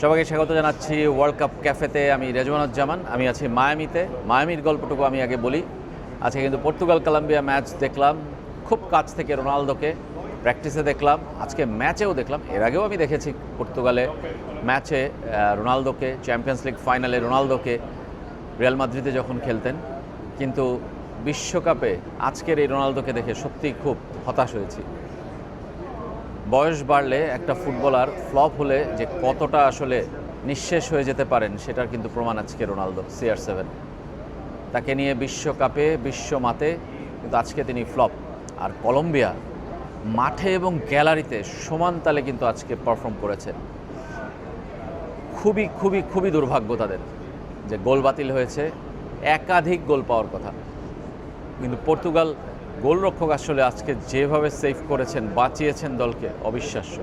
সবাইকে স্বাগত জানাচ্ছি ওয়ার্ল্ড কাপ ক্যাফেতে। আমি রেজওয়ানুজ্জামান, আমি আছি মায়ামিতে। মায়ামির গল্পটুকু আমি আগে বলি। আজকে কিন্তু পর্তুগাল কলম্বিয়া ম্যাচ দেখলাম খুব কাছ থেকে, রোনালদোকে প্র্যাকটিসে দেখলাম, আজকে ম্যাচেও দেখলাম। এর আগেও আমি দেখেছি পর্তুগালে ম্যাচে রোনালদোকে, চ্যাম্পিয়ন্স লিগ ফাইনালে রোনালদোকে রিয়াল মাদ্রিদে যখন খেলতেন। কিন্তু বিশ্বকাপে আজকের এই রোনালদোকে দেখে সত্যিই খুব হতাশ হয়েছি। বয়স বাড়লে একটা ফুটবলার ফ্লপ হলে যে কতটা আসলে নিঃশেষ হয়ে যেতে পারেন সেটার কিন্তু প্রমাণ আজকে রোনালদো। CR7 তাকে নিয়ে বিশ্বকাপে বিশ্বমাতে, কিন্তু আজকে তিনি ফ্লপ। আর কলম্বিয়া মাঠে এবং গ্যালারিতে সমান তালে কিন্তু আজকে পারফর্ম করেছে। খুবই খুবই খুবই দুর্ভাগ্য তাদের যে গোল বাতিল হয়েছে, একাধিক গোল পাওয়ার কথা। কিন্তু পর্তুগাল গোলরক্ষক আসলে আজকে যেভাবে সেভ করেছেন, বাঁচিয়েছেন দলকে, অবিশ্বাস্য।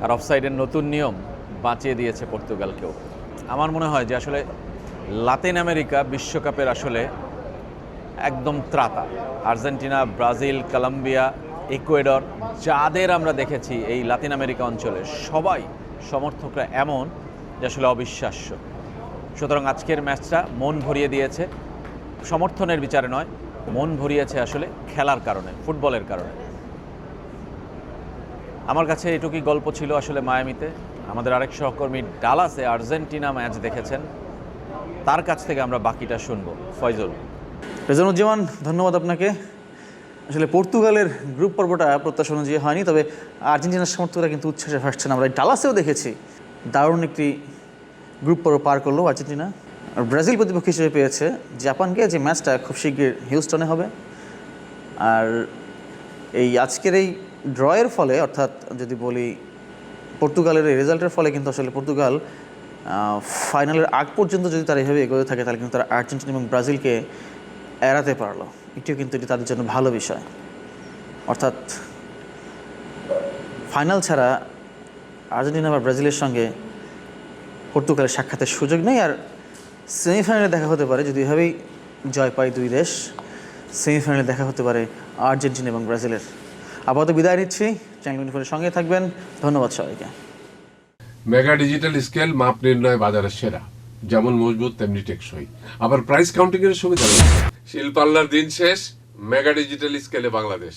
আর অফসাইডের নতুন নিয়ম বাঁচিয়ে দিয়েছে পর্তুগালকেও। আমার মনে হয় যে আসলে লাতিন আমেরিকা বিশ্বকাপের আসলে একদম ত্রাতা। আর্জেন্টিনা, ব্রাজিল, কলম্বিয়া, ইকুয়েডর, যাদের আমরা দেখেছি এই লাতিন আমেরিকা অঞ্চলে, সবাই সমর্থকরা এমন যে আসলে অবিশ্বাস্য। সুতরাং আজকের ম্যাচটা মন ভরিয়ে দিয়েছে, সমর্থনের বিচারে নয়, মন ভরিয়েছে আসলে খেলার কারণে, ফুটবলের কারণে। আমার কাছে এটুকুই গল্প ছিল আসলে মায়ামিতে। আমাদের আরেক সহকর্মী ডালাসে আর্জেন্টিনা ম্যাচ দেখেছেন, তার কাছ থেকে আমরা বাকিটা শুনবো। ফয়জুল। রেজওয়ানুজ্জামান, ধন্যবাদ আপনাকে। আসলে পর্তুগালের গ্রুপ পর্বটা প্রত্যাশা অনুযায়ী হয়নি, তবে আর্জেন্টিনার সমর্থকরা কিন্তু উচ্ছ্বাসে ভাসছেন। আমরা ডালাসেও দেখেছি দারুণ একটি গ্রুপ পর্ব পার করলো আর্জেন্টিনা। আর ব্রাজিল প্রতিপক্ষ হিসেবে পেয়েছে জাপানকে, যে ম্যাচটা খুব শীঘ্রই হিউস্টনে হবে। আর এই আজকের এই ড্রয়ের ফলে, অর্থাৎ যদি বলি পর্তুগালের এই রেজাল্টের ফলে, কিন্তু আসলে পর্তুগাল ফাইনালের আগ পর্যন্ত যদি তারা এভাবে এগোতে থাকে তাহলে কিন্তু তারা আর্জেন্টিনা এবং ব্রাজিলকে এড়াতে পারলো। এটিও কিন্তু এটি তাদের জন্য ভালো বিষয়। অর্থাৎ ফাইনাল ছাড়া আর্জেন্টিনা বা ব্রাজিলের সঙ্গে পর্তুগালের সাক্ষাতের সুযোগ নেই। আর সেমিফাইনালে দেখা হতে পারে, যদি এভাবেই জয় পায় দুই দেশ, সেমিফাইনালে দেখা হতে পারে আর্জেন্টিনা এবং ব্রাজিলের। আপাতত বিদায় নিচ্ছি, চ্যানেল ইনফোর সঙ্গে থাকবেন। ধন্যবাদ সবাইকে। মেগা ডিজিটাল স্কেল মাপ নির্ণয় বাজারের সেরা, যেমন মজবুত তেমনি টেকসই, আবার প্রাইস কাউন্টিং এর সুবিধা রয়েছে। শিল্পাল্লার দিন শেষ, মেগা ডিজিটাল স্কেলে বাংলাদেশ।